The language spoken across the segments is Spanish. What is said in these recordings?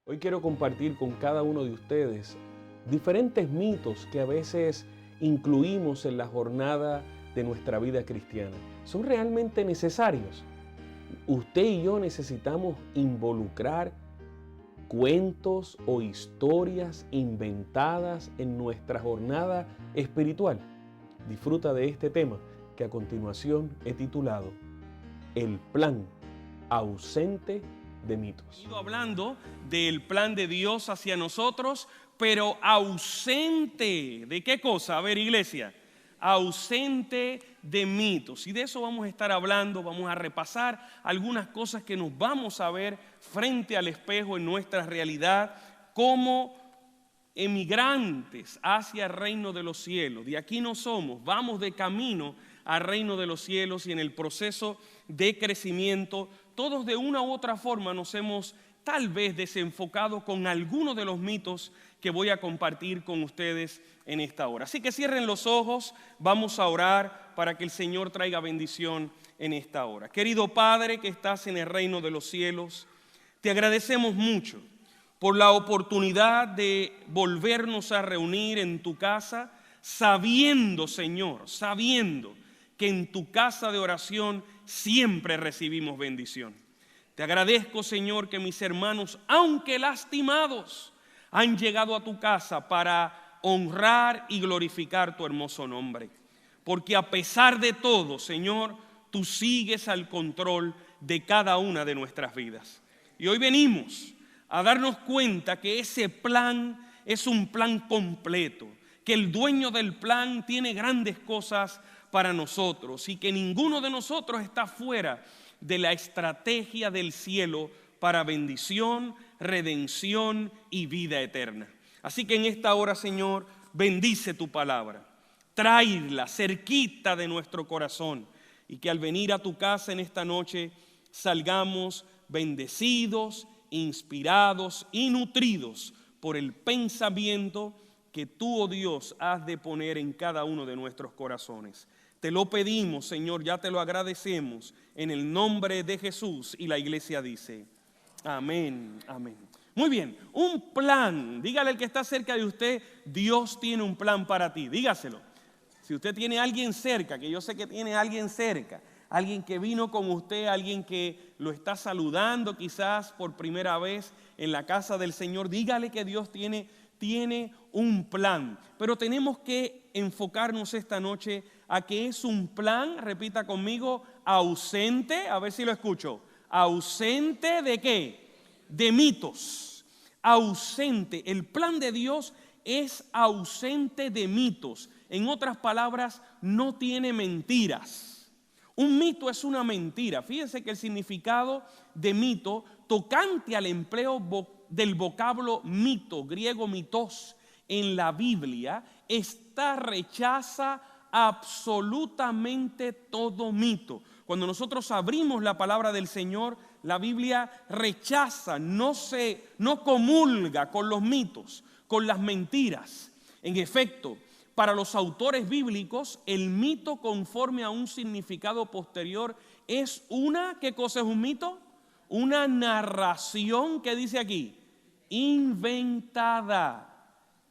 Hoy quiero compartir con cada uno de ustedes diferentes mitos que a veces incluimos en la jornada de nuestra vida cristiana. ¿Son realmente necesarios? Usted y yo necesitamos involucrar cuentos o historias inventadas en nuestra jornada espiritual. Disfruta de este tema que a continuación he titulado El plan ausente de mitos. He ido hablando del plan de Dios hacia nosotros, pero ausente ¿de qué cosa? A ver, iglesia, ausente de mitos. Y de eso vamos a estar hablando, vamos a repasar algunas cosas que nos vamos a ver frente al espejo en nuestra realidad como emigrantes hacia el reino de los cielos. De aquí no somos, vamos de camino al reino de los cielos y en el proceso de crecimiento, todos de una u otra forma nos hemos tal vez desenfocado con algunos de los mitos que voy a compartir con ustedes en esta hora. Así que cierren los ojos, vamos a orar para que el Señor traiga bendición en esta hora. Querido Padre que estás en el reino de los cielos, te agradecemos mucho por la oportunidad de volvernos a reunir en tu casa, sabiendo, Señor, sabiendo que en tu casa de oración siempre recibimos bendición. Te agradezco, Señor, que mis hermanos, aunque lastimados, han llegado a tu casa para honrar y glorificar tu hermoso nombre. Porque a pesar de todo, Señor, tú sigues al control de cada una de nuestras vidas. Y hoy venimos a darnos cuenta que ese plan es un plan completo, que el dueño del plan tiene grandes cosas para nosotros y que ninguno de nosotros está fuera de la estrategia del cielo para bendición, redención y vida eterna. Así que en esta hora, Señor, bendice tu palabra, tráela cerquita de nuestro corazón y que al venir a tu casa en esta noche salgamos bendecidos, inspirados y nutridos por el pensamiento que tú, oh Dios, has de poner en cada uno de nuestros corazones. Te lo pedimos, Señor, ya te lo agradecemos en el nombre de Jesús. Y la iglesia dice, amén, amén. Muy bien, un plan. Dígale al que está cerca de usted, Dios tiene un plan para ti. Dígaselo. Si usted tiene a alguien cerca, que yo sé que tiene a alguien cerca, alguien que vino con usted, alguien que lo está saludando quizás por primera vez en la casa del Señor, dígale que Dios tiene un plan. Pero tenemos que enfocarnos esta noche a que es un plan, repita conmigo, ausente, a ver si lo escucho, ausente ¿de qué? De mitos, ausente. El plan de Dios es ausente de mitos. En otras palabras, no tiene mentiras. Un mito es una mentira. Fíjense que el significado de mito, tocante al empleo del vocablo mito, griego mitos, en la Biblia, rechaza absolutamente todo mito. Cuando nosotros abrimos la palabra del Señor, la Biblia rechaza, no comulga con los mitos, con las mentiras. En efecto, para los autores bíblicos, el mito conforme a un significado posterior es ¿qué cosa es un mito? Una narración, ¿qué dice aquí? Inventada.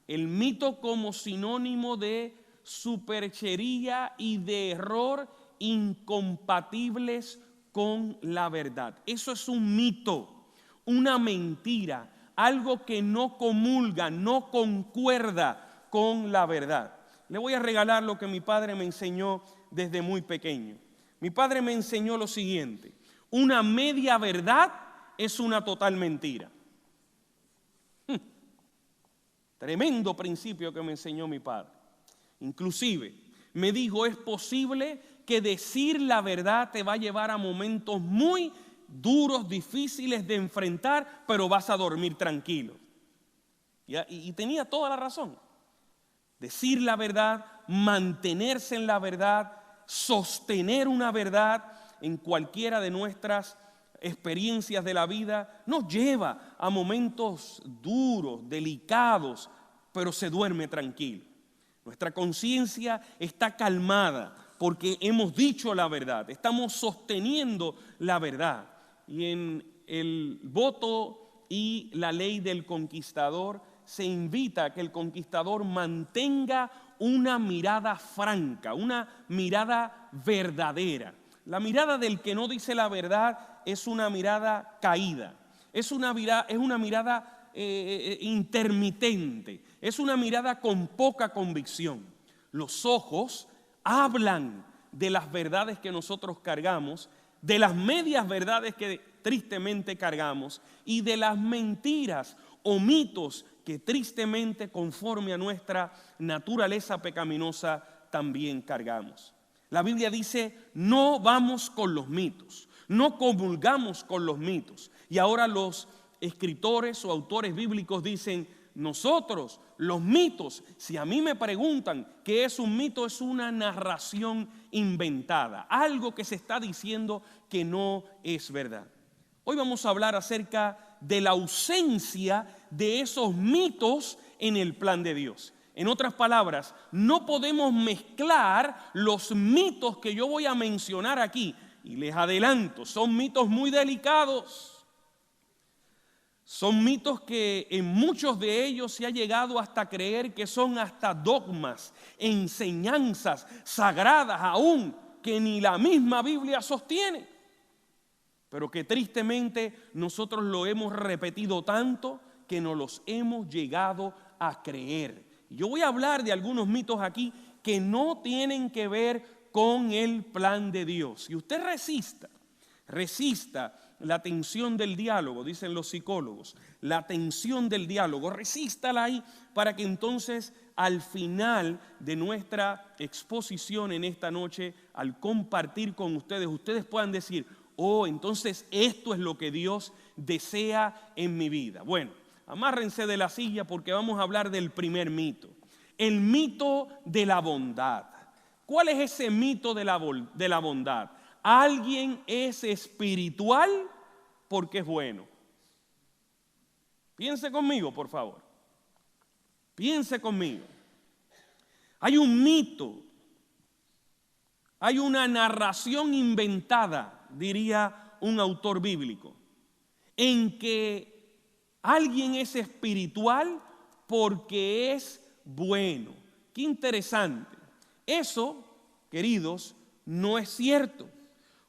El mito como sinónimo de superchería y de error incompatibles con la verdad. Eso es un mito, una mentira, algo que no comulga, no concuerda con la verdad. Le voy a regalar lo que mi padre me enseñó desde muy pequeño. Mi padre me enseñó lo siguiente: una media verdad es una total mentira. Tremendo principio que me enseñó mi padre. Inclusive me dijo, es posible que decir la verdad te va a llevar a momentos muy duros, difíciles de enfrentar, pero vas a dormir tranquilo. Y tenía toda la razón. Decir la verdad, mantenerse en la verdad, sostener una verdad en cualquiera de nuestras experiencias de la vida nos lleva a momentos duros, delicados, pero se duerme tranquilo. Nuestra conciencia está calmada porque hemos dicho la verdad, estamos sosteniendo la verdad. Y en el voto y la ley del conquistador, se invita a que el conquistador mantenga una mirada franca, una mirada verdadera. La mirada del que no dice la verdad es una mirada caída, es una mirada intermitente, es una mirada con poca convicción. Los ojos hablan de las verdades que nosotros cargamos, de las medias verdades que tristemente cargamos y de las mentiras o mitos que tristemente, conforme a nuestra naturaleza pecaminosa, también cargamos. La Biblia dice, no vamos con los mitos, no comulgamos con los mitos. Y ahora los escritores o autores bíblicos dicen, nosotros, los mitos, si a mí me preguntan qué es un mito, es una narración inventada, algo que se está diciendo que no es verdad. Hoy vamos a hablar acerca de la ausencia de esos mitos en el plan de Dios. En otras palabras, no podemos mezclar los mitos que yo voy a mencionar aquí. Y les adelanto, son mitos muy delicados. Son mitos que en muchos de ellos se ha llegado hasta creer que son hasta dogmas, enseñanzas sagradas aún, que ni la misma Biblia sostiene. Pero que tristemente nosotros lo hemos repetido tanto que nos los hemos llegado a creer. Yo voy a hablar de algunos mitos aquí que no tienen que ver con el plan de Dios. Y usted resista la tensión del diálogo, dicen los psicólogos, la tensión del diálogo, resístala ahí para que entonces al final de nuestra exposición en esta noche, al compartir con ustedes, ustedes puedan decir, oh, entonces esto es lo que Dios desea en mi vida. Bueno, amárrense de la silla porque vamos a hablar del primer mito, el mito de la bondad. ¿Cuál es ese mito de la bondad? Alguien es espiritual porque es bueno. Piense conmigo, por favor. Piense conmigo. Hay un mito, hay una narración inventada, diría un autor bíblico, en que alguien es espiritual porque es bueno. Qué interesante. Eso, queridos, no es cierto,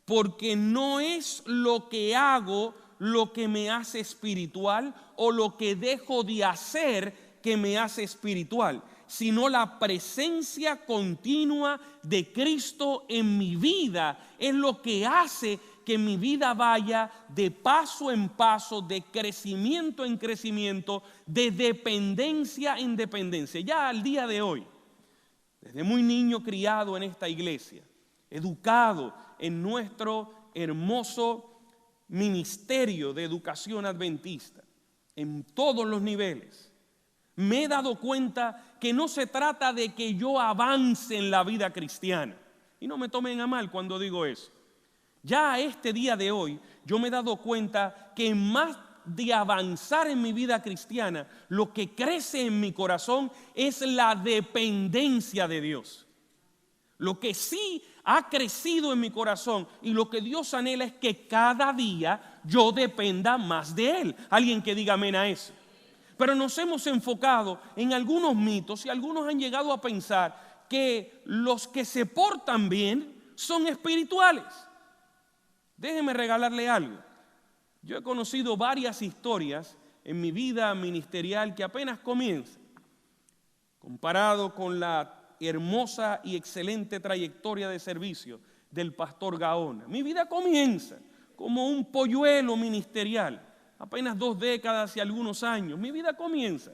porque no es lo que hago lo que me hace espiritual o lo que dejo de hacer que me hace espiritual, sino la presencia continua de Cristo en mi vida es lo que hace que mi vida vaya de paso en paso, de crecimiento en crecimiento, de dependencia en dependencia. Ya al día de hoy, desde muy niño criado en esta iglesia, educado en nuestro hermoso ministerio de educación adventista, en todos los niveles, me he dado cuenta que no se trata de que yo avance en la vida cristiana. Y no me tomen a mal cuando digo eso. Ya a este día de hoy, yo me he dado cuenta que más de avanzar en mi vida cristiana, lo que crece en mi corazón es la dependencia de Dios. Lo que sí ha crecido en mi corazón y lo que Dios anhela es que cada día yo dependa más de Él. Alguien que diga amén a eso. Pero nos hemos enfocado en algunos mitos y algunos han llegado a pensar que los que se portan bien son espirituales. Déjeme regalarle algo. Yo he conocido varias historias en mi vida ministerial que apenas comienzan, comparado con la hermosa y excelente trayectoria de servicio del pastor Gaona. Mi vida comienza como un polluelo ministerial, apenas 2 décadas y algunos años. Mi vida comienza,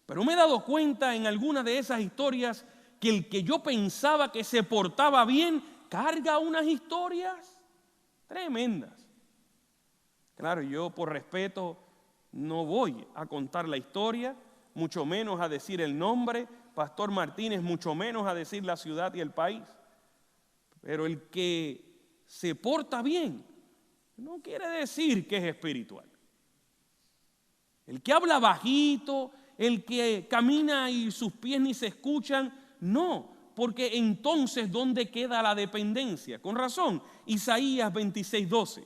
pero me he dado cuenta en algunas de esas historias que el que yo pensaba que se portaba bien carga unas historias tremendas. Claro, yo por respeto no voy a contar la historia, mucho menos a decir el nombre, Pastor Martínez, mucho menos a decir la ciudad y el país. Pero el que se porta bien no quiere decir que es espiritual. El que habla bajito, el que camina y sus pies ni se escuchan, no, porque entonces ¿dónde queda la dependencia? Con razón, Isaías 26:12.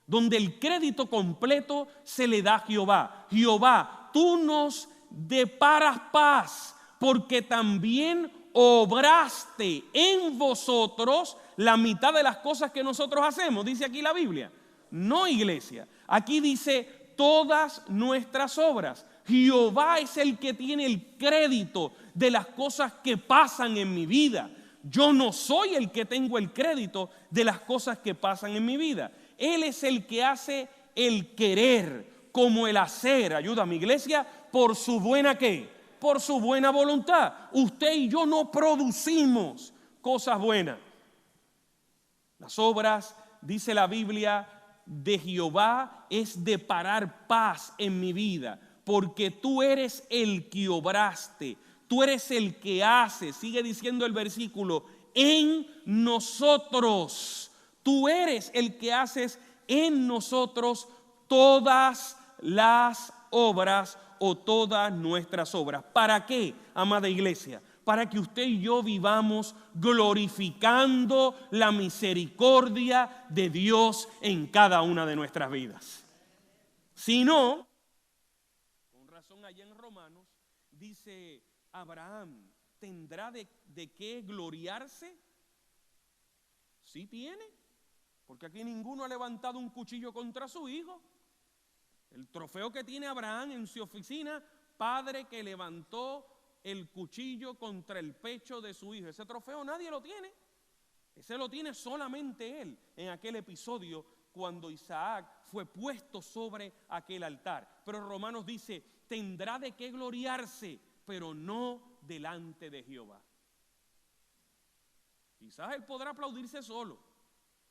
donde el crédito completo se le da a Jehová. Jehová, tú nos deparas paz, porque también obraste en vosotros la mitad de las cosas que nosotros hacemos, dice aquí la Biblia. No, iglesia, aquí dice todas nuestras obras. Jehová es el que tiene el crédito de las cosas que pasan en mi vida. Yo no soy el que tengo el crédito de las cosas que pasan en mi vida. Él es el que hace el querer como el hacer. Ayúdame, iglesia, por su buena ¿qué? Por su buena voluntad. Usted y yo no producimos cosas buenas. Las obras, dice la Biblia, de Jehová es deparar paz en mi vida, porque tú eres el que obraste, tú eres el que hace, sigue diciendo el versículo, en nosotros. Tú eres el que haces en nosotros todas las obras o todas nuestras obras. ¿Para qué, amada iglesia? Para que usted y yo vivamos glorificando la misericordia de Dios en cada una de nuestras vidas. Si no, con razón allá en Romanos dice Abraham, ¿tendrá de qué gloriarse? Sí tiene, porque aquí ninguno ha levantado un cuchillo contra su hijo. El trofeo que tiene Abraham en su oficina, padre que levantó el cuchillo contra el pecho de su hijo. Ese trofeo nadie lo tiene. Ese lo tiene solamente él en aquel episodio cuando Isaac fue puesto sobre aquel altar. Pero Romanos dice, tendrá de qué gloriarse, pero no delante de Jehová. Quizás él podrá aplaudirse solo,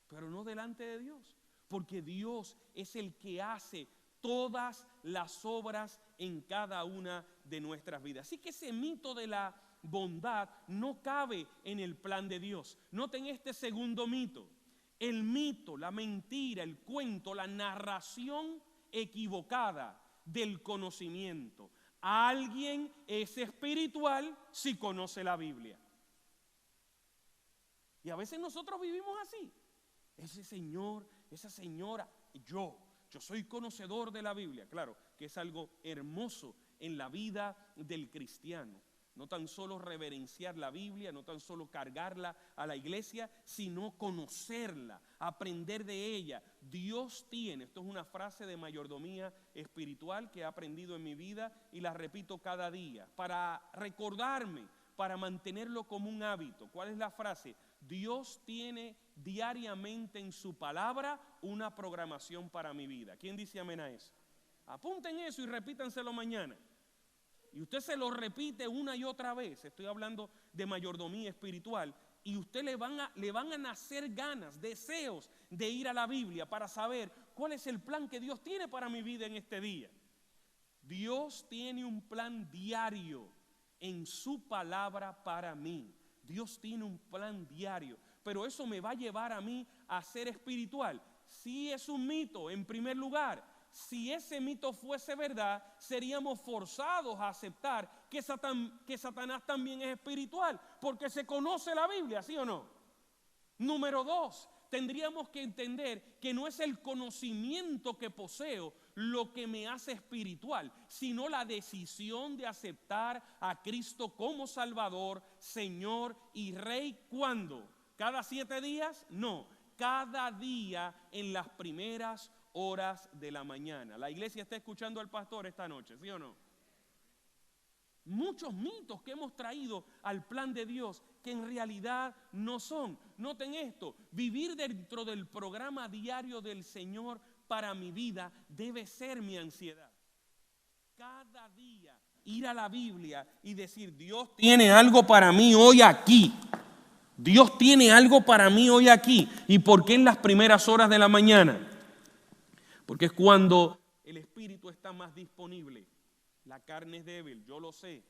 pero no delante de Dios, porque Dios es el que hace todas las obras en cada una de nuestras vidas. Así que ese mito de la bondad no cabe en el plan de Dios. Noten este segundo mito. El mito, la mentira, el cuento, la narración equivocada del conocimiento. Alguien es espiritual si conoce la Biblia. Y a veces nosotros vivimos así. Ese señor, esa señora, yo soy conocedor de la Biblia. Claro que es algo hermoso en la vida del cristiano. No tan solo reverenciar la Biblia, no tan solo cargarla a la iglesia, sino conocerla, aprender de ella. Dios tiene, esto es una frase de mayordomía espiritual que he aprendido en mi vida y la repito cada día, para recordarme, para mantenerlo como un hábito. ¿Cuál es la frase? Dios tiene diariamente en su palabra una programación para mi vida. ¿Quién dice amén a eso? Apunten eso y repítanselo mañana. Y usted se lo repite una y otra vez. Estoy hablando de mayordomía espiritual. Y usted le van a nacer ganas, deseos de ir a la Biblia para saber cuál es el plan que Dios tiene para mi vida en este día. Dios tiene un plan diario en su palabra para mí. Dios tiene un plan diario, pero eso me va a llevar a mí a ser espiritual. Sí es un mito, en primer lugar. Si ese mito fuese verdad, seríamos forzados a aceptar que Satanás también es espiritual, porque se conoce la Biblia, ¿sí o no? Número 2, tendríamos que entender que no es el conocimiento que poseo lo que me hace espiritual, sino la decisión de aceptar a Cristo como Salvador, Señor y Rey. ¿Cuándo? ¿Cada 7 días? No, cada día en las primeras horas de la mañana. La iglesia está escuchando al pastor esta noche, ¿sí o no? Muchos mitos que hemos traído al plan de Dios que en realidad no son. Noten esto, vivir dentro del programa diario del Señor para mi vida debe ser mi ansiedad. Cada día ir a la Biblia y decir, Dios tiene algo para mí hoy aquí. Dios tiene algo para mí hoy aquí. ¿Y por qué en las primeras horas de la mañana? Porque es cuando el espíritu está más disponible. La carne es débil, yo lo sé.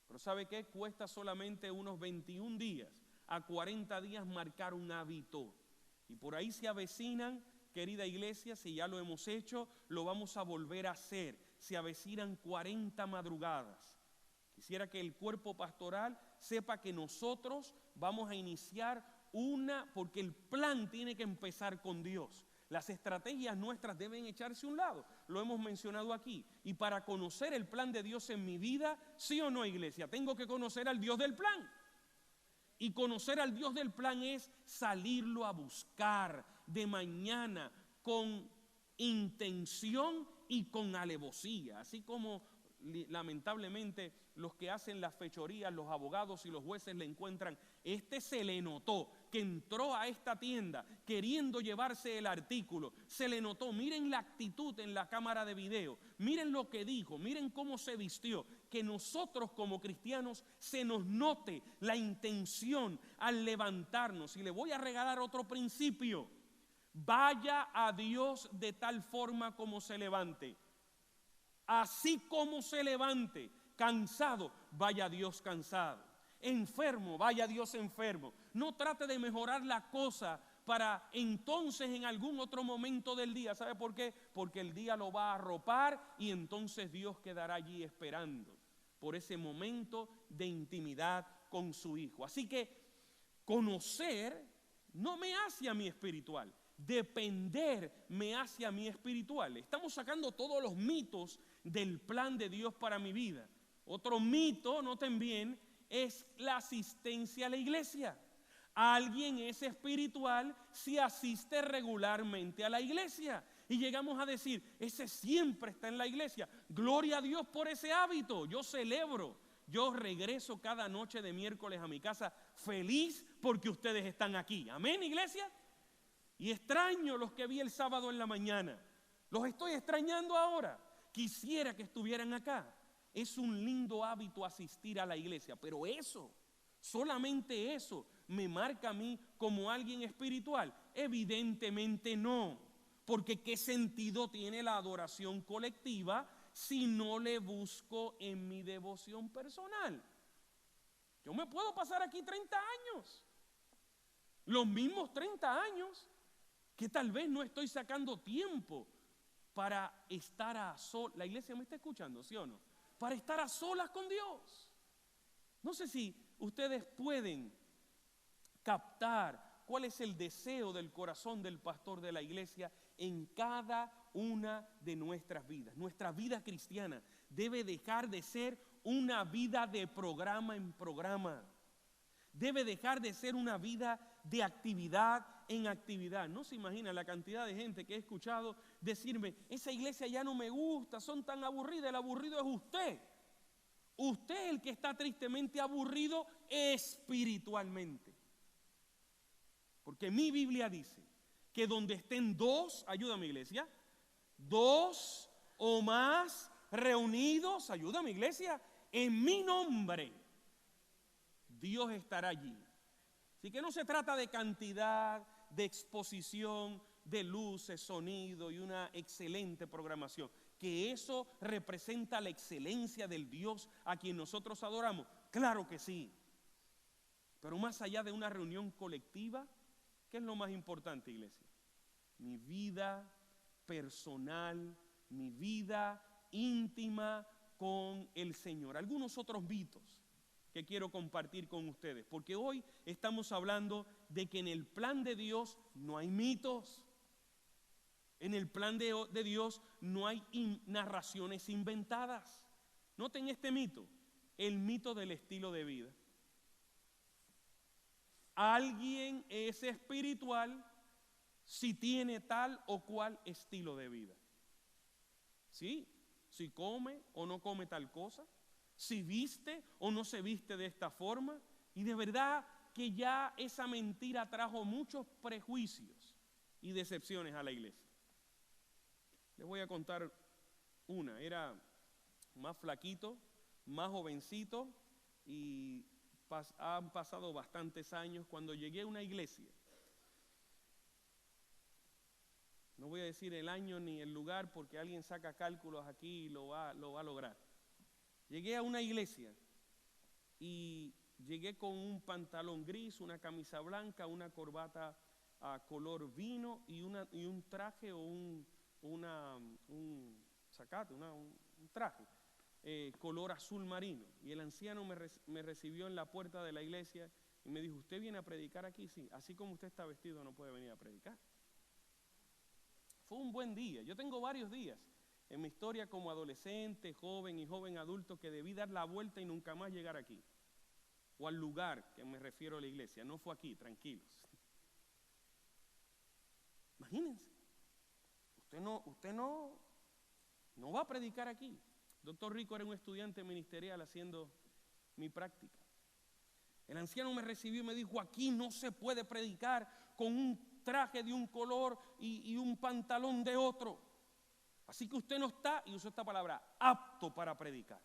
Pero ¿sabe qué? Cuesta solamente unos 21 días a 40 días marcar un hábito. Y por ahí se avecinan, querida iglesia, si ya lo hemos hecho, lo vamos a volver a hacer. Se avecinan 40 madrugadas. Quisiera que el cuerpo pastoral sepa que nosotros vamos a iniciar porque el plan tiene que empezar con Dios. Las estrategias nuestras deben echarse a un lado. Lo hemos mencionado aquí. Y para conocer el plan de Dios en mi vida, ¿sí o no, iglesia? Tengo que conocer al Dios del plan. Y conocer al Dios del plan es salirlo a buscar de mañana con intención y con alevosía. Así como lamentablemente los que hacen las fechorías, los abogados y los jueces le encuentran, se le notó que entró a esta tienda queriendo llevarse el artículo, se le notó, miren la actitud en la cámara de video, miren lo que dijo, miren cómo se vistió, que nosotros como cristianos se nos note la intención al levantarnos. Y le voy a regalar otro principio: vaya a Dios de tal forma como se levante. Así como se levante, cansado, vaya a Dios cansado. Enfermo, vaya a Dios enfermo. No trate de mejorar la cosa para entonces en algún otro momento del día. ¿Sabe por qué? Porque el día lo va a arropar y entonces Dios quedará allí esperando por ese momento de intimidad con su Hijo. Así que conocer no me hace a mí espiritual. Depender me hace a mí espiritual. Estamos sacando todos los mitos del plan de Dios para mi vida. Otro mito, noten bien, es la asistencia a la iglesia. Alguien es espiritual si asiste regularmente a la iglesia. Y llegamos a decir, ese siempre está en la iglesia. Gloria a Dios por ese hábito. Yo celebro. Yo regreso cada noche de miércoles a mi casa feliz porque ustedes están aquí. Amén, iglesia. Y extraño los que vi el sábado en la mañana. Los estoy extrañando ahora. Quisiera que estuvieran acá. Es un lindo hábito asistir a la iglesia, pero eso, solamente eso, ¿me marca a mí como alguien espiritual? Evidentemente no, porque ¿qué sentido tiene la adoración colectiva si no le busco en mi devoción personal? Yo me puedo pasar aquí 30 años, los mismos 30 años, que tal vez no estoy sacando tiempo para estar a solas. La iglesia me está escuchando, ¿sí o no? Para estar a solas con Dios. No sé si ustedes pueden captar cuál es el deseo del corazón del pastor de la iglesia en cada una de nuestras vidas. Nuestra vida cristiana debe dejar de ser una vida de programa en programa. Debe dejar de ser una vida de actividad en actividad. No se imagina la cantidad de gente que he escuchado decirme, esa iglesia ya no me gusta, son tan aburridas. El aburrido es usted. Usted es el que está tristemente aburrido espiritualmente. Porque mi Biblia dice que donde estén dos, ayúdame iglesia, dos o más reunidos, ayúdame iglesia, en mi nombre, Dios estará allí. Así que no se trata de cantidad, de exposición, de luces, sonido y una excelente programación. Que eso representa la excelencia del Dios a quien nosotros adoramos. Claro que sí. Pero más allá de una reunión colectiva, ¿qué es lo más importante, iglesia? Mi vida personal, mi vida íntima con el Señor. Algunos otros mitos que quiero compartir con ustedes, porque hoy estamos hablando de que en el plan de Dios no hay mitos. En el plan de Dios no hay narraciones inventadas. Noten este mito, el mito del estilo de vida. Alguien es espiritual si tiene tal o cual estilo de vida. ¿Sí? Si come o no come tal cosa, si viste o no se viste de esta forma. Y de verdad que ya esa mentira trajo muchos prejuicios y decepciones a la iglesia. Les voy a contar una. Era más flaquito, más jovencito y han pasado bastantes años. Cuando llegué a una iglesia, no voy a decir el año ni el lugar porque alguien saca cálculos aquí y lo va a lograr. Llegué a una iglesia y llegué con un pantalón gris, una camisa blanca, una corbata color vino y un traje o un sacate, un traje color azul marino. Y el anciano me recibió en la puerta de la iglesia y me dijo, ¿usted viene a predicar aquí? Sí, así como usted está vestido no puede venir a predicar. fue un buen día. Yo tengo varios días en mi historia como adolescente, joven y joven adulto que debí dar la vuelta y nunca más llegar aquí. O al lugar que me refiero a la iglesia. No fue aquí, tranquilos. Imagínense, usted no va a predicar aquí. Doctor Rico era un estudiante ministerial haciendo mi práctica. El anciano me recibió y me dijo, aquí no se puede predicar con un traje de un color y un pantalón de otro. Así que usted no está, y usó esta palabra, apto para predicar.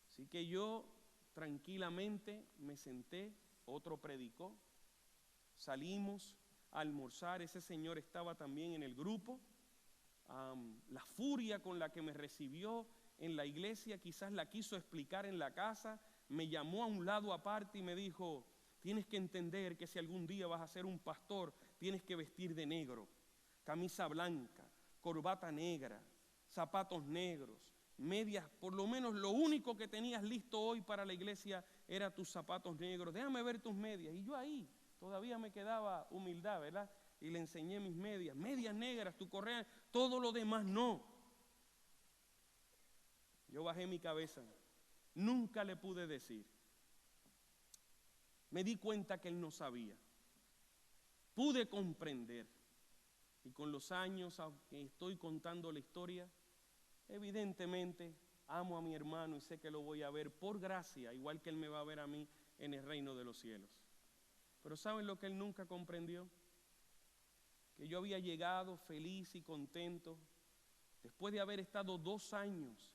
Así que yo tranquilamente me senté, otro predicó, salimos a almorzar, ese señor estaba también en el grupo. La furia con la que me recibió en la iglesia quizás la quiso explicar en la casa. Me llamó a un lado aparte y me dijo, tienes que entender que si algún día vas a ser un pastor, tienes que vestir de negro, camisa blanca, corbata negra, zapatos negros, medias, por lo menos lo único que tenías listo hoy para la iglesia era tus zapatos negros, déjame ver tus medias. Y yo ahí todavía me quedaba humildad, ¿verdad? Y le enseñé mis medias negras, tu correa, todo lo demás no. Yo bajé mi cabeza, nunca le pude decir. Me di cuenta que él no sabía. Pude comprender. Y con los años, aunque estoy contando la historia, evidentemente amo a mi hermano y sé que lo voy a ver por gracia, igual que él me va a ver a mí en el reino de los cielos. Pero ¿saben lo que él nunca comprendió? Que yo había llegado feliz y contento después de haber estado 2 años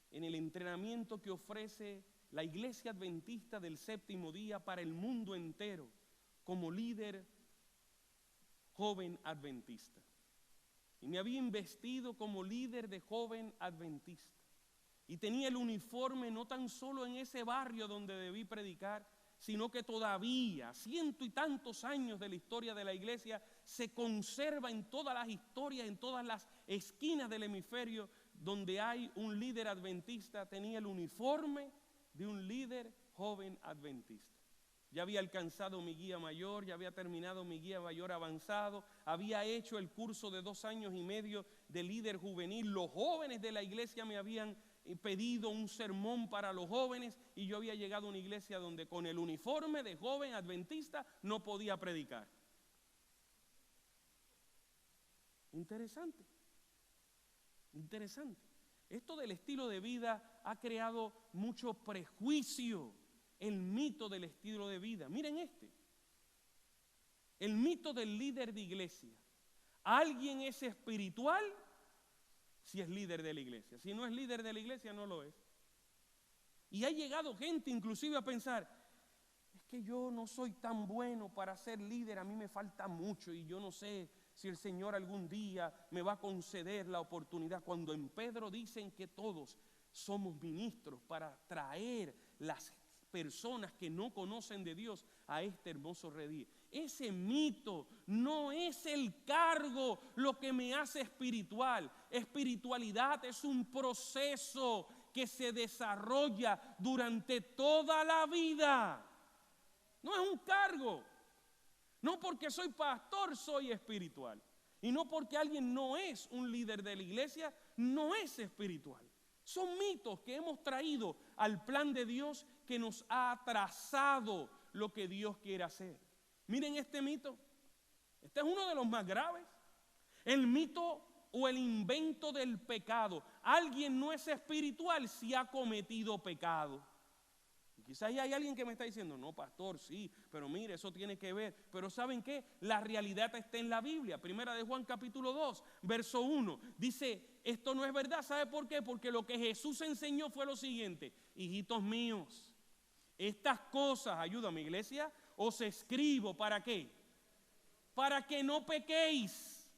en el entrenamiento que ofrece la Iglesia Adventista del Séptimo Día para el mundo entero como líder joven adventista. Y me había investido como líder de joven adventista. Y tenía el uniforme no tan solo en ese barrio donde debí predicar, sino que todavía, 100 y tantos años de la historia de la iglesia, se conserva en todas las historias, en todas las esquinas del hemisferio donde hay un líder adventista, tenía el uniforme de un líder joven adventista. Ya había alcanzado mi guía mayor, ya había terminado mi guía mayor avanzado, había hecho el curso de 2 años y medio de líder juvenil. Los jóvenes de la iglesia me habían pedido un sermón para los jóvenes y yo había llegado a una iglesia donde con el uniforme de joven adventista no podía predicar. Interesante, interesante. Esto del estilo de vida ha creado mucho prejuicio. El mito del estilo de vida. Miren el mito del líder de iglesia. ¿Alguien es espiritual? Si es líder de la iglesia. Si no es líder de la iglesia, no lo es. Y ha llegado gente inclusive a pensar, es que yo no soy tan bueno para ser líder, a mí me falta mucho y yo no sé si el Señor algún día me va a conceder la oportunidad. Cuando en Pedro dicen que todos somos ministros para traer las personas que no conocen de Dios a este hermoso redil. Ese mito no es el cargo lo que me hace espiritual. Espiritualidad es un proceso que se desarrolla durante toda la vida. No es un cargo. No porque soy pastor soy espiritual. Y no porque alguien no es un líder de la iglesia, no es espiritual. Son mitos que hemos traído al plan de Dios que nos ha trazado lo que Dios quiere hacer. Miren este mito. Este es uno de los más graves. El mito o el invento del pecado. Alguien no es espiritual si ha cometido pecado. Quizás hay alguien que me está diciendo, no, pastor, sí, pero mire, eso tiene que ver. Pero ¿saben qué? La realidad está en la Biblia. Primera de Juan capítulo 2, verso 1. Dice, esto no es verdad. ¿Sabe por qué? Porque lo que Jesús enseñó fue lo siguiente. Hijitos míos, estas cosas, ayúdame iglesia, os escribo, ¿para qué? Para que no pequéis.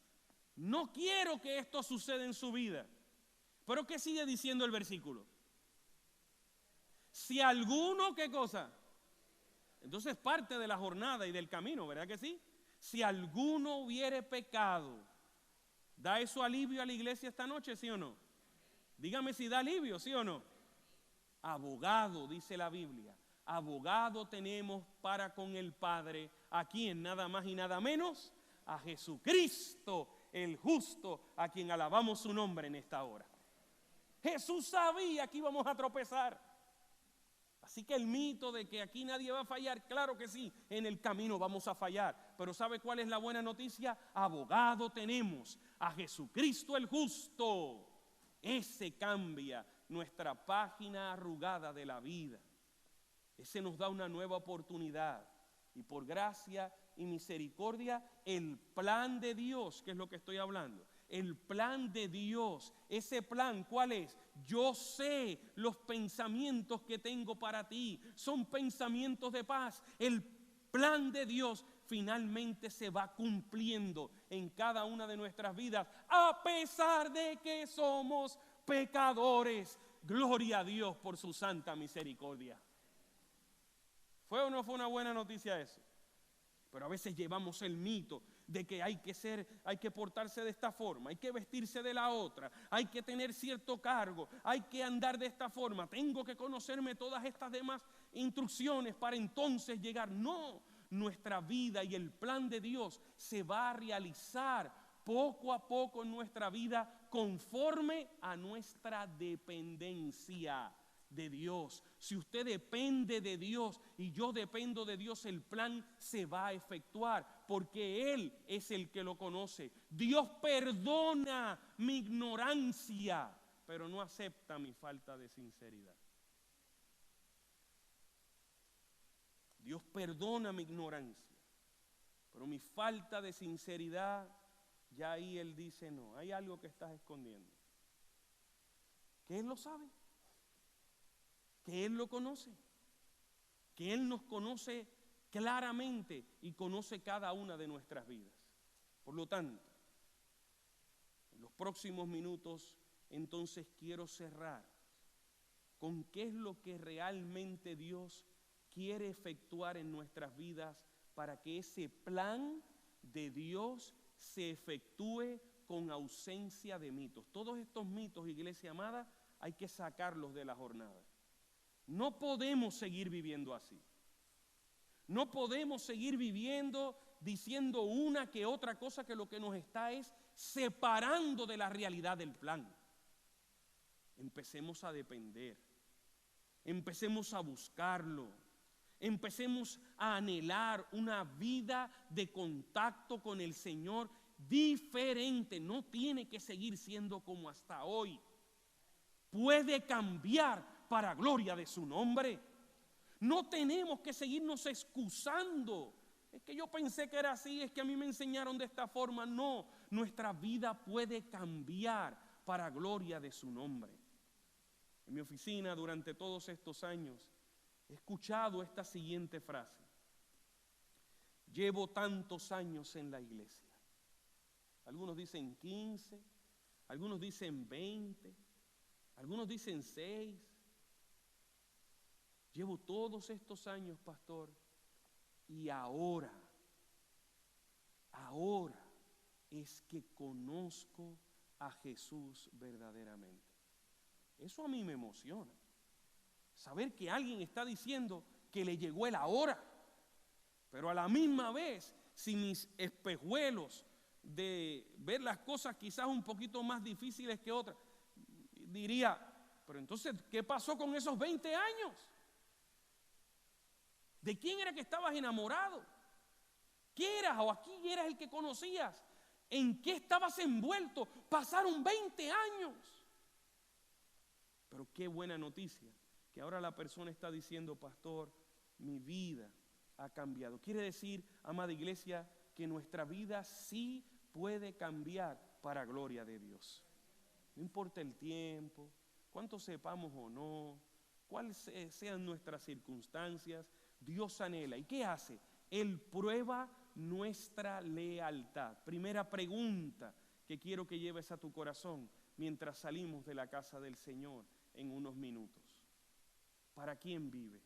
No quiero que esto suceda en su vida. Pero ¿qué sigue diciendo el versículo? Si alguno, ¿qué cosa? Entonces parte de la jornada y del camino, ¿verdad que sí? Si alguno hubiere pecado, ¿da eso alivio a la iglesia esta noche, sí o no? Dígame si da alivio, sí o no. Abogado, dice la Biblia, abogado tenemos para con el Padre, ¿a quién? Nada más y nada menos, a Jesucristo, el justo, a quien alabamos su nombre en esta hora. Jesús sabía que íbamos a tropezar. Así que el mito de que aquí nadie va a fallar, claro que sí, en el camino vamos a fallar. Pero ¿sabe cuál es la buena noticia? Abogado tenemos, a Jesucristo el justo. Ese cambia nuestra página arrugada de la vida. Ese nos da una nueva oportunidad. Y por gracia y misericordia, el plan de Dios, que es lo que estoy hablando, el plan de Dios, ese plan, ¿cuál es? Yo sé los pensamientos que tengo para ti, son pensamientos de paz. El plan de Dios finalmente se va cumpliendo en cada una de nuestras vidas, a pesar de que somos pecadores. Gloria a Dios por su santa misericordia. ¿Fue o no fue una buena noticia eso? Pero a veces llevamos el mito de que hay que portarse de esta forma, hay que vestirse de la otra, hay que tener cierto cargo, hay que andar de esta forma, tengo que conocerme todas estas demás instrucciones para entonces llegar. No, nuestra vida y el plan de Dios se va a realizar poco a poco en nuestra vida conforme a nuestra dependencia de Dios. Si usted depende de Dios y yo dependo de Dios, el plan se va a efectuar porque Él es el que lo conoce. Dios perdona mi ignorancia, pero no acepta mi falta de sinceridad. Dios perdona mi ignorancia, pero mi falta de sinceridad, ya ahí Él dice no, hay algo que estás escondiendo. Que Él lo sabe, que Él lo conoce, que Él nos conoce claramente y conoce cada una de nuestras vidas. Por lo tanto, en los próximos minutos, entonces quiero cerrar con qué es lo que realmente Dios quiere efectuar en nuestras vidas para que ese plan de Dios se efectúe con ausencia de mitos. Todos estos mitos, iglesia amada, hay que sacarlos de la jornada. No podemos seguir viviendo así. No podemos seguir viviendo diciendo una que otra cosa, que lo que nos está es separando de la realidad del plan. Empecemos a depender, empecemos a buscarlo, empecemos a anhelar una vida de contacto con el Señor diferente. No tiene que seguir siendo como hasta hoy. Puede cambiar para gloria de su nombre. No tenemos que seguirnos excusando. Es que yo pensé que era así, es que a mí me enseñaron de esta forma. No, nuestra vida puede cambiar para gloria de su nombre. En mi oficina durante todos estos años he escuchado esta siguiente frase: llevo tantos años en la iglesia. Algunos dicen 15, algunos dicen 20, algunos dicen 6. Llevo todos estos años, pastor, y ahora es que conozco a Jesús verdaderamente. Eso a mí me emociona. Saber que alguien está diciendo que le llegó el ahora, pero a la misma vez, si mis espejuelos de ver las cosas quizás un poquito más difíciles que otras, diría, pero entonces, ¿qué pasó con esos 20 años? ¿De quién era que estabas enamorado? ¿Qué eras o a quién eras el que conocías? ¿En qué estabas envuelto? Pasaron 20 años. Pero qué buena noticia, que ahora la persona está diciendo, pastor, mi vida ha cambiado. Quiere decir, amada iglesia, que nuestra vida sí puede cambiar para gloria de Dios. No importa el tiempo, cuánto sepamos o no, cuáles sean nuestras circunstancias, Dios anhela. ¿Y qué hace? Él prueba nuestra lealtad. Primera pregunta que quiero que lleves a tu corazón mientras salimos de la casa del Señor en unos minutos. ¿Para quién vives?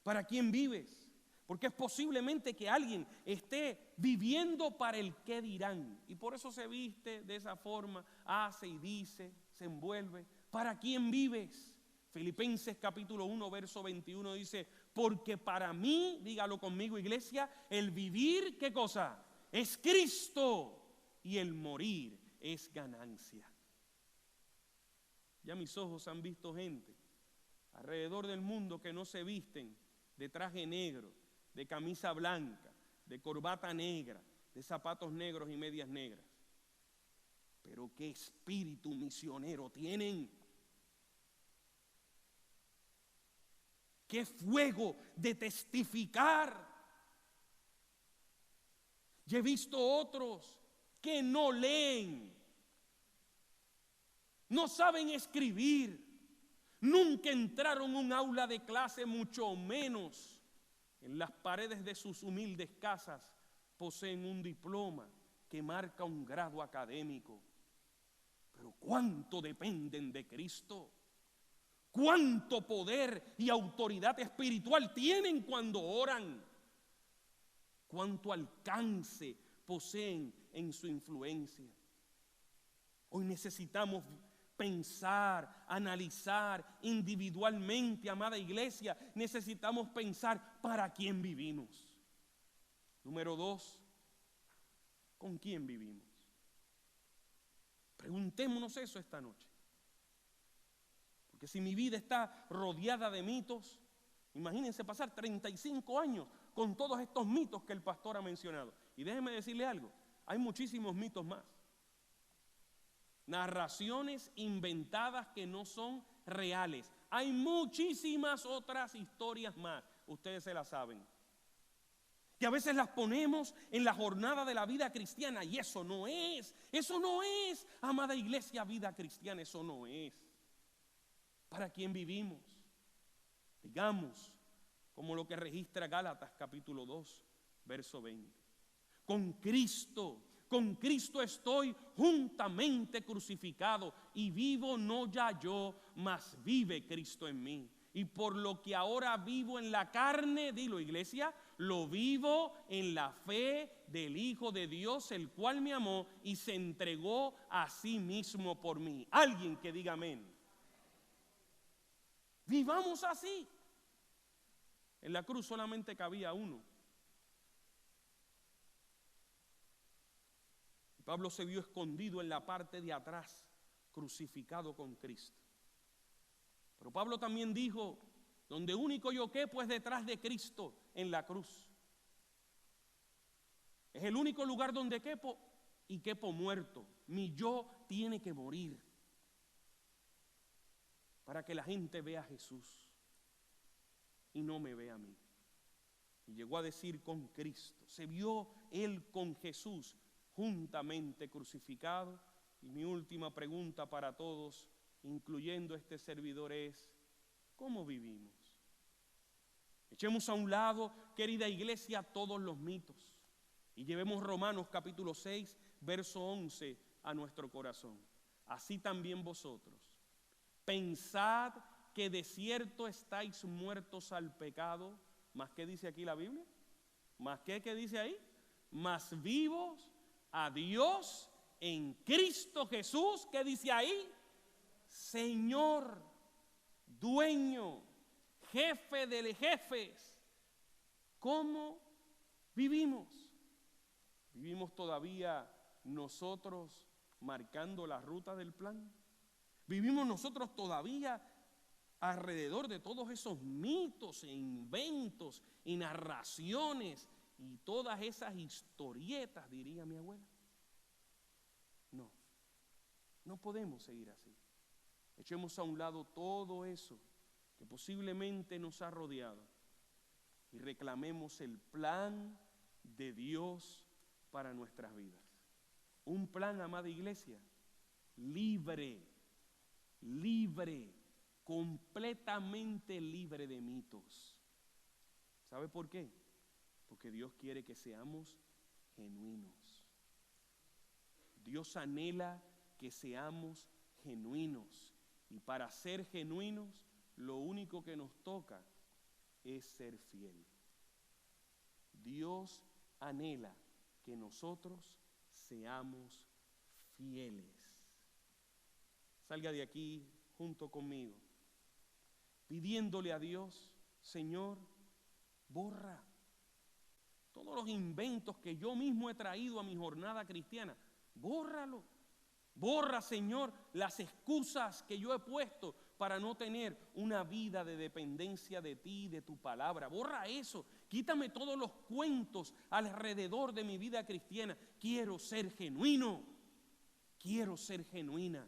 ¿Para quién vives? Porque es posiblemente que alguien esté viviendo para el qué dirán. Y por eso se viste de esa forma, hace y dice, se envuelve. ¿Para quién vives? Filipenses capítulo 1, verso 21 dice, porque para mí, dígalo conmigo iglesia, el vivir, ¿qué cosa? es Cristo y el morir es ganancia. Ya mis ojos han visto gente alrededor del mundo que no se visten de traje negro, de camisa blanca, de corbata negra, de zapatos negros y medias negras. Pero qué espíritu misionero tienen. Qué fuego de testificar. Yo he visto otros que no leen, no saben escribir, nunca entraron a un aula de clase, mucho menos en las paredes de sus humildes casas poseen un diploma que marca un grado académico. Pero cuánto dependen de Cristo, cuánto poder y autoridad espiritual tienen cuando oran, cuánto alcance poseen en su influencia. Hoy necesitamos pensar, analizar individualmente, amada iglesia. Necesitamos pensar para quién vivimos. Número 2, ¿con quién vivimos? Preguntémonos eso esta noche. Porque si mi vida está rodeada de mitos, imagínense pasar 35 años con todos estos mitos que el pastor ha mencionado. Y déjeme decirle algo, hay muchísimos mitos más. Narraciones inventadas que no son reales. Hay muchísimas otras historias más, ustedes se las saben, que a veces las ponemos en la jornada de la vida cristiana y eso no es, amada iglesia, vida cristiana, eso no es. ¿Para quién vivimos? Digamos, como lo que registra Gálatas capítulo 2, verso 20. Con Cristo estoy juntamente crucificado y vivo no ya yo, mas vive Cristo en mí. Y por lo que ahora vivo en la carne, dilo iglesia, lo vivo en la fe del Hijo de Dios, el cual me amó y se entregó a sí mismo por mí. Alguien que diga amén. Vivamos así. En la cruz solamente cabía uno. Pablo se vio escondido en la parte de atrás, crucificado con Cristo. Pero Pablo también dijo, donde único yo quepo es detrás de Cristo en la cruz. Es el único lugar donde quepo y quepo muerto. Mi yo tiene que morir para que la gente vea a Jesús y no me vea a mí. Y llegó a decir con Cristo. Se vio él con Jesús juntamente crucificado. Y mi última pregunta para todos, incluyendo este servidor, es: ¿cómo vivimos? Echemos a un lado, querida iglesia, todos los mitos y llevemos Romanos capítulo 6, verso 11 a nuestro corazón. Así también vosotros, pensad que de cierto estáis muertos al pecado. ¿Más qué dice aquí la Biblia? ¿Más qué dice ahí? Más vivos a Dios en Cristo Jesús. ¿Qué dice ahí? Señor, dueño, jefe de jefes. ¿Cómo vivimos? ¿Vivimos todavía nosotros marcando la ruta del plan? ¿Vivimos nosotros todavía alrededor de todos esos mitos e inventos y narraciones y todas esas historietas, diría mi abuela? No podemos seguir así. Echemos a un lado todo eso que posiblemente nos ha rodeado y reclamemos el plan de Dios para nuestras vidas. Un plan, amada iglesia, libre, completamente libre de mitos. ¿Sabe por qué? Porque Dios quiere que seamos genuinos. Dios anhela que seamos genuinos. Y para ser genuinos, lo único que nos toca es ser fiel. Dios anhela que nosotros seamos fieles. Salga de aquí junto conmigo, pidiéndole a Dios: Señor, borra todos los inventos que yo mismo he traído a mi jornada cristiana, bórralo. Borra, Señor, las excusas que yo he puesto para no tener una vida de dependencia de ti, de tu palabra. Borra eso. Quítame todos los cuentos alrededor de mi vida cristiana. Quiero ser genuino. Quiero ser genuina.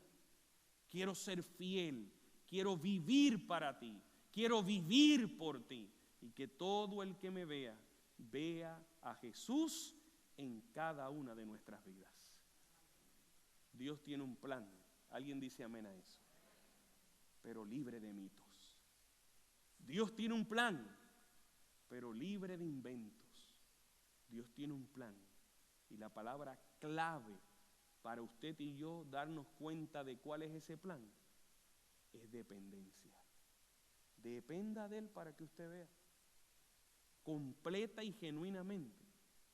Quiero ser fiel. Quiero vivir para ti. Quiero vivir por ti. Y que todo el que me vea, vea a Jesús en cada una de nuestras vidas. Dios tiene un plan. Alguien dice amén a eso. Pero libre de mitos. Dios tiene un plan, pero libre de inventos. Dios tiene un plan. Y la palabra clave para usted y yo darnos cuenta de cuál es ese plan es dependencia. Dependa de Él para que usted vea. Completa y genuinamente,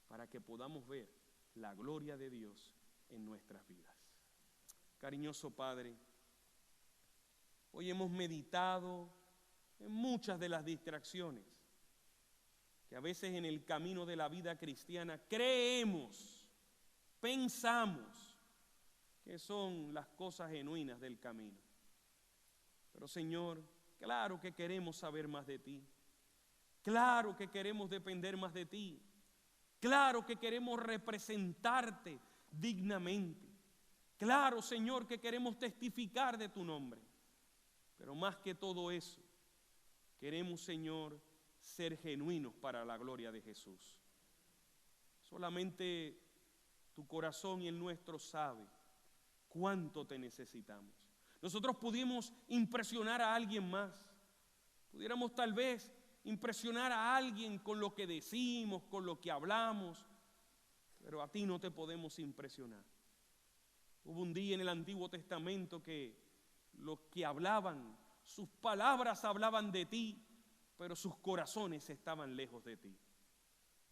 para que podamos ver la gloria de Dios en nuestras vidas. Cariñoso Padre, hoy hemos meditado en muchas de las distracciones que a veces en el camino de la vida cristiana creemos, pensamos que son las cosas genuinas del camino. Pero Señor, claro que queremos saber más de ti, claro que queremos depender más de ti, claro que queremos representarte dignamente. Claro, Señor, que queremos testificar de tu nombre. Pero más que todo eso, queremos, Señor, ser genuinos para la gloria de Jesús. Solamente tu corazón y el nuestro sabe cuánto te necesitamos. Nosotros pudimos impresionar a alguien más. Pudiéramos tal vez impresionar a alguien con lo que decimos, con lo que hablamos. Pero a ti no te podemos impresionar. Hubo un día en el Antiguo Testamento que los que hablaban, sus palabras hablaban de ti, pero sus corazones estaban lejos de ti.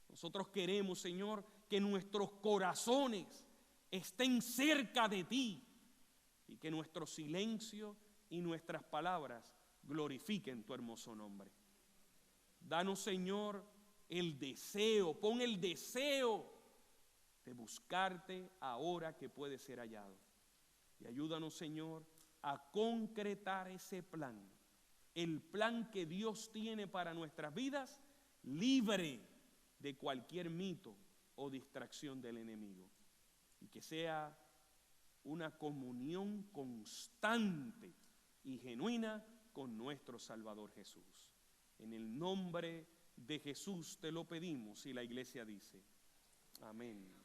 Nosotros queremos, Señor, que nuestros corazones estén cerca de ti y que nuestro silencio y nuestras palabras glorifiquen tu hermoso nombre. Danos, Señor, el deseo, pon el deseo de buscarte ahora que puede ser hallado. Y ayúdanos, Señor, a concretar ese plan, el plan que Dios tiene para nuestras vidas, libre de cualquier mito o distracción del enemigo. Y que sea una comunión constante y genuina con nuestro Salvador Jesús. En el nombre de Jesús te lo pedimos y la iglesia dice, amén.